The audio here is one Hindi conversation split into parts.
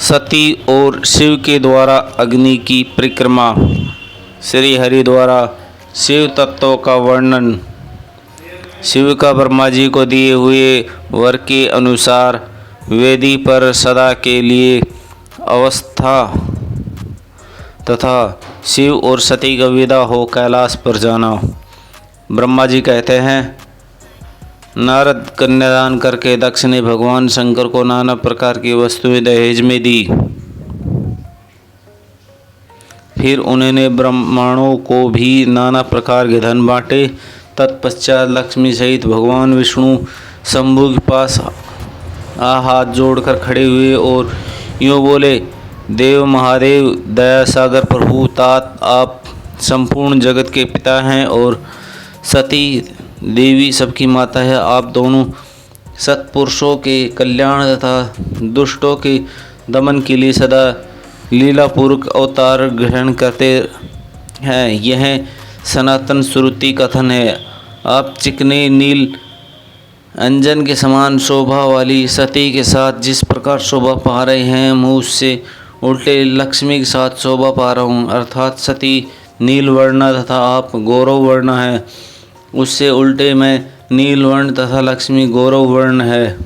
सती और शिव के द्वारा अग्नि की परिक्रमा। श्री हरि द्वारा शिव तत्व का वर्णन। शिव का ब्रह्मा जी को दिए हुए वर के अनुसार वेदी पर सदा के लिए अवस्था तथा शिव और सती का विदा हो कैलाश पर जाना। ब्रह्मा जी कहते हैं, नारद कन्यादान करके दक्ष ने भगवान शंकर को नाना प्रकार की वस्तुएं दहेज में दी। फिर उन्होंने ब्राह्मणों को भी नाना प्रकार के धन बांटे। तत्पश्चात लक्ष्मी सहित भगवान विष्णु शंभु के पास हाथ जोड़कर खड़े हुए और यूँ बोले, देव महादेव दया सागर प्रभु तात, आप संपूर्ण जगत के पिता हैं और सती देवी सबकी माता है। आप दोनों सत्पुरुषों के कल्याण तथा दुष्टों के दमन के लिए सदा लीलापूर्वक अवतार ग्रहण करते हैं। यह सनातन श्रुति कथन है। आप चिकने नील अंजन के समान शोभा वाली सती के साथ जिस प्रकार शोभा पा रहे हैं, मैं उससे उल्टे लक्ष्मी के साथ शोभा पा रहा हूँ। अर्थात सती नील वर्ण तथा आप गौरव वर्ण है, उससे उल्टे में नील वर्ण तथा लक्ष्मी गौरव वर्ण है।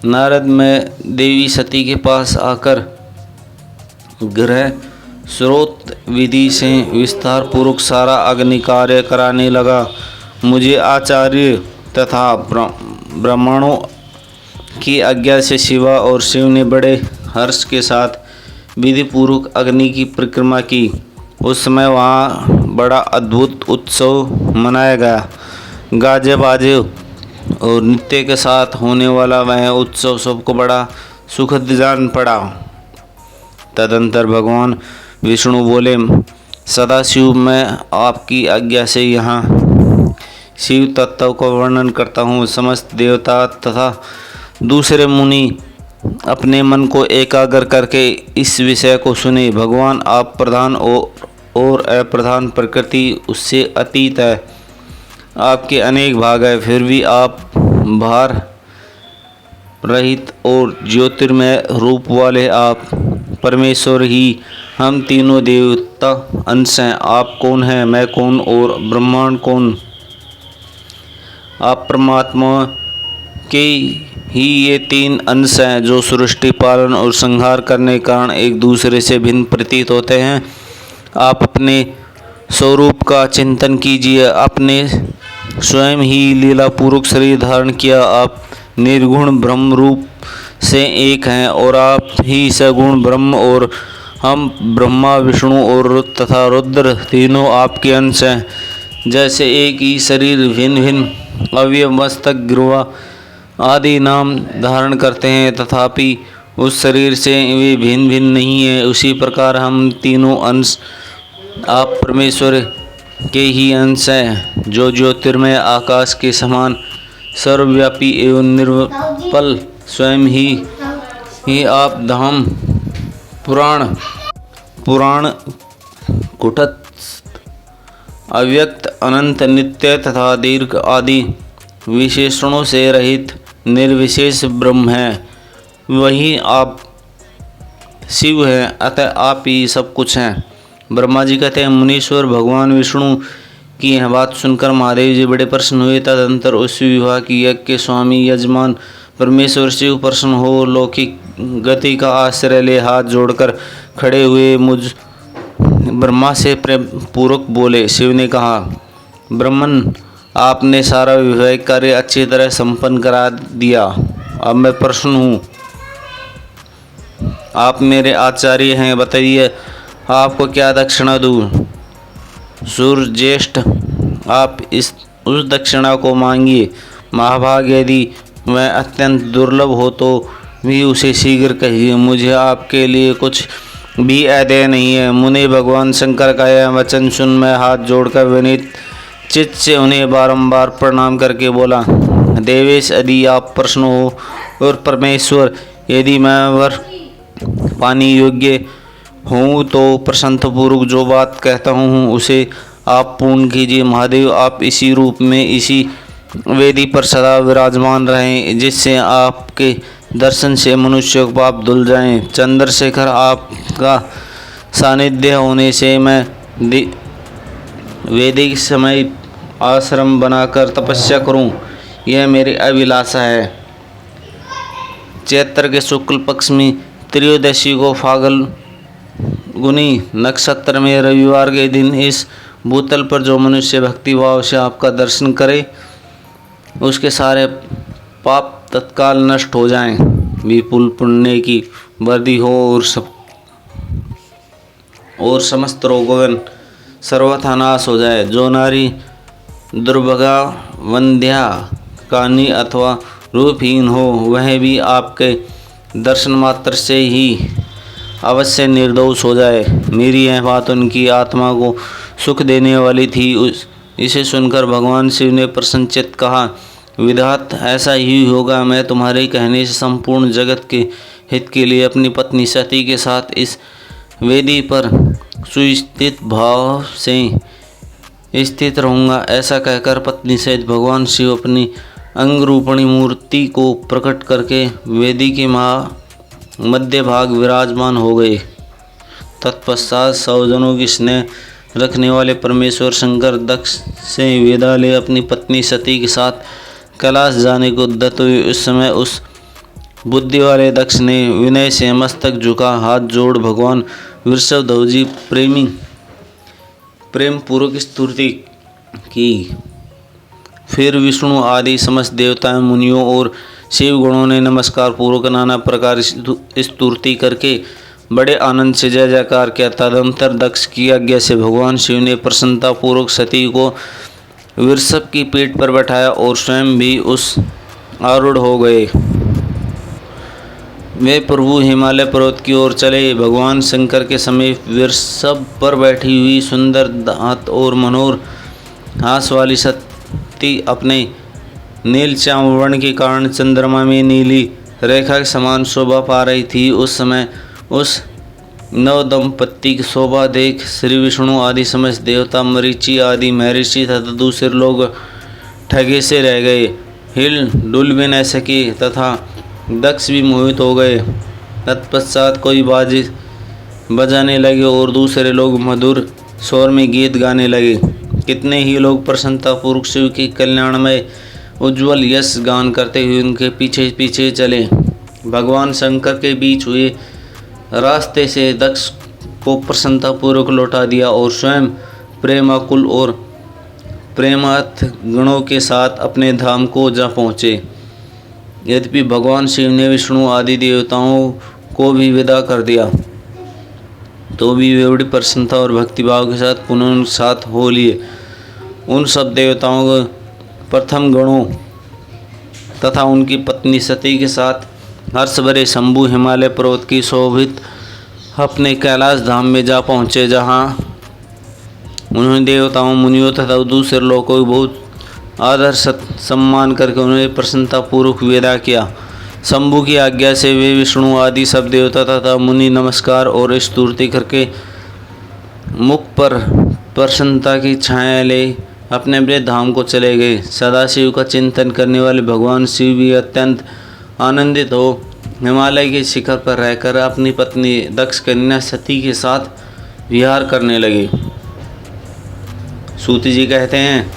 नारद में देवी सती के पास आकर ग्रह स्रोत विधि से विस्तार पूर्वक सारा अग्नि कार्य कराने लगा। मुझे आचार्य तथा ब्राह्मणों की आज्ञा से शिवा और शिव ने बड़े हर्ष के साथ विधि पूर्वक अग्नि की परिक्रमा की। उस समय वहाँ बड़ा अद्भुत उत्सव मनाया गया। गाजे बाजे और नृत्य के साथ होने वाला वह उत्सव सबको बड़ा सुखद जान पड़ा। तदंतर भगवान विष्णु बोले, सदाशिव मैं आपकी आज्ञा से यहाँ शिव तत्व का वर्णन करता हूँ। समस्त देवता तथा दूसरे मुनि अपने मन को एकाग्र करके इस विषय को सुने। भगवान आप प्रधान और अप्रधान प्रकृति उससे अतीत है। आपके अनेक भाग है, फिर भी आप भार रहित और ज्योतिर्मय रूप वाले आप परमेश्वर ही। हम तीनों देवता अंश हैं। आप कौन हैं, मैं कौन और ब्रह्मांड कौन? आप परमात्मा के ही ये तीन अंश हैं जो सृष्टि पालन और संहार करने के कारण एक दूसरे से भिन्न प्रतीत होते हैं। आप अपने स्वरूप का चिंतन कीजिए। आपने स्वयं ही लीलापूर्वक शरीर धारण किया। आप निर्गुण ब्रह्म रूप से एक हैं और आप ही सगुण ब्रह्म और हम ब्रह्मा विष्णु और तथा रुद्र तीनों आपके अंश हैं। जैसे एक ही शरीर भिन्न भिन्न अवयव मस्तक गिरवा आदि नाम धारण करते हैं, तथापि उस शरीर से वे भिन्न भिन्न नहीं है, उसी प्रकार हम तीनों अंश आप परमेश्वर के ही अंश हैं, जो ज्योतिर्मय आकाश के समान सर्वव्यापी एवं निर्मल स्वयं ही आप धाम पुराण कुटस्थ अव्यक्त अनंत नित्य तथा दीर्घ आदि विशेषणों से रहित निर्विशेष ब्रह्म हैं। वही आप शिव हैं, अतः आप ही सब कुछ हैं। ब्रह्मा जी कहते हैं, मुनीश्वर भगवान विष्णु की यह बात सुनकर महादेव जी बड़े प्रसन्न हुए। तदंतर उस विवाह की यज्ञ के स्वामी यजमान परमेश्वर शिव प्रसन्न हो लौकिक गति का आश्रय ले हाथ जोड़कर खड़े हुए मुझ ब्रह्मा से प्रेम पूर्वक बोले। शिव ने कहा, ब्रह्मन आपने सारा वैवाहिक कार्य अच्छी तरह संपन्न करा दिया। अब मैं प्रसन्न हूँ। आप मेरे आचार्य हैं, बताइए आपको क्या दक्षिणा दूँ? सूर्य ज्येष्ठ आप उस दक्षिणा को मांगिए। महाभाग यदि वह अत्यंत दुर्लभ हो तो भी उसे शीघ्र कहिए। मुझे आपके लिए कुछ भी अदेय नहीं है। मुनि भगवान शंकर का यह वचन सुन मैं हाथ जोड़कर विनीत चित्त से उन्हें बारंबार प्रणाम करके बोला, देवेश यदि आप प्रसन्न हो और परमेश्वर यदि मैं वर पानी योग्य हूँ तो प्रसन्नपूर्वक जो बात कहता हूँ उसे आप पूर्ण कीजिए। महादेव आप इसी रूप में इसी वेदी पर सदा विराजमान रहें, जिससे आपके दर्शन से मनुष्य को पाप धुल जाएं। चंद्रशेखर, आपका सानिध्य होने से मैं वैदिक समय आश्रम बनाकर तपस्या करूं, यह मेरी अभिलाषा है। चैत्र के शुक्ल पक्ष में त्रयोदशी को फाल्गुनी नक्षत्र में रविवार के दिन इस भूतल पर जो मनुष्य भक्तिभाव से आपका दर्शन करे, उसके सारे पाप तत्काल नष्ट हो जाएं, विपुल पुण्य की वृद्धि हो और समस्त रोगों सर्वथा नाश हो जाए। जो नारी दुर्भगा, वंध्या, कानी अथवा रूपहीन हो, वह भी आपके दर्शन मात्र से ही अवश्य निर्दोष हो जाए। मेरी यह बात उनकी आत्मा को सुख देने वाली थी। इसे सुनकर भगवान शिव ने प्रसन्नचित्त कहा, विधात, ऐसा ही होगा। मैं तुम्हारे कहने से संपूर्ण जगत के हित के लिए अपनी पत्नी सती के साथ इस वेदी पर सुस्थित भाव से स्थित रहूँगा। ऐसा कहकर पत्नी सहित भगवान शिव अपनी अंगरूपणी मूर्ति को प्रकट करके वेदी के मध्य भाग विराजमान हो गए। तत्पश्चात सौजनों की स्नेह रखने वाले परमेश्वर शंकर दक्ष से वेदालय अपनी पत्नी सती के साथ कैलाश जाने को उद्यत हुए। उस समय उस बुद्धि वाले दक्ष ने विनय से मस्तक झुका, हाथ जोड़ भगवान वृषभदेव जी प्रेम पूर्वक स्तुति की। फिर विष्णु आदि समस्त देवताओं, मुनियों और शिव गणों ने नमस्कार पूर्वक नाना प्रकार स्तुति करके बड़े आनंद से जय जयकार किया। तदंतर दक्ष की आज्ञा से भगवान शिव ने प्रसन्नता पूर्वक सती को वृषभ की पीठ पर बैठाया और स्वयं भी उस आरूढ़ हो गए। वे प्रभु हिमालय पर्वत की ओर चले। भगवान शंकर के समीप वृषभ पर बैठी हुई सुंदर दांत और मनोहर हास वाली सती अपने नील श्याम वर्ण के कारण चंद्रमा में नीली रेखा के समान शोभा पा रही थी। उस समय उस नव दंपत्ति की शोभा देख श्री विष्णु आदि समस्त देवता, मरीचि आदि महर्षि तथा दूसरे लोग ठगे से रह गए, हिल डुल भी न सके तथा दक्ष भी मोहित हो गए। तत्पश्चात कोई बाजे बजाने लगे और दूसरे लोग मधुर स्वर में गीत गाने लगे। कितने ही लोग प्रसन्नतापूर्वक शिव के कल्याणमय उज्ज्वल यश गान करते हुए उनके पीछे पीछे चले। भगवान शंकर के बीच हुए रास्ते से दक्ष को प्रसन्नतापूर्वक लौटा दिया और स्वयं प्रेमाकुल और प्रेमार्थ गणों के साथ अपने धाम को जा पहुँचे। यद्यपि भगवान शिव ने विष्णु आदि देवताओं को भी विदा कर दिया, तो भी वे बड़ी प्रसन्नता और भक्तिभाव के साथ पुनः उनके साथ हो लिए। उन सब देवताओं को प्रथम गणों तथा उनकी पत्नी सती के साथ हर्ष भरे शंभु हिमालय पर्वत की शोभित अपने कैलाश धाम में जा पहुँचे, जहाँ उन्होंने देवताओं, मुनियों तथा दूसरे लोगों को बहुत आदर सम्मान करके उन्हें प्रसन्नतापूर्वक विदा किया। शंभु की आज्ञा से वे विष्णु आदि सब देवता तथा मुनि नमस्कार और स्तुति करके मुख पर प्रसन्नता की छाया ले अपने अपने धाम को चले गए। सदाशिव का चिंतन करने वाले भगवान शिव भी अत्यंत आनंदित हो हिमालय के शिखर पर रहकर अपनी पत्नी दक्ष कन्या सती के साथ विहार करने लगे। सूत जी कहते हैं,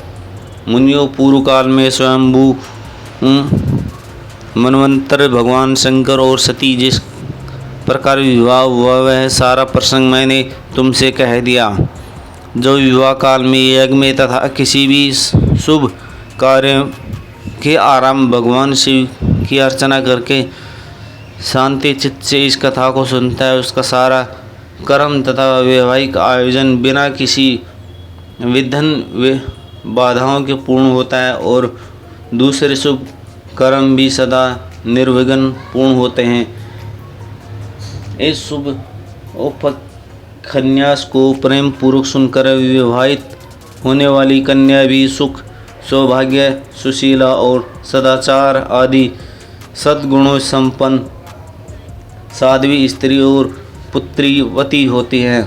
मुनियों, पूर्व काल में स्वयंभू मनवंतर भगवान शंकर और सती जिस प्रकार विवाह हुआ वह सारा प्रसंग मैंने तुमसे कह दिया। जो विवाह काल में यज्ञ में तथा किसी भी शुभ कार्य के आरंभ भगवान शिव की अर्चना करके शांति चित्त से इस कथा को सुनता है, उसका सारा कर्म तथा वैवाहिक आयोजन बिना किसी विघ्न बाधाओं के पूर्ण होता है और दूसरे शुभ कर्म भी सदा निर्विघ्न पूर्ण होते हैं। इस शुभ उपन्यास को प्रेम पूर्वक सुनकर विवाहित होने वाली कन्या भी सुख, सौभाग्य, सुशीला और सदाचार आदि सद्गुणों संपन्न साध्वी स्त्री और पुत्रीवती होती हैं।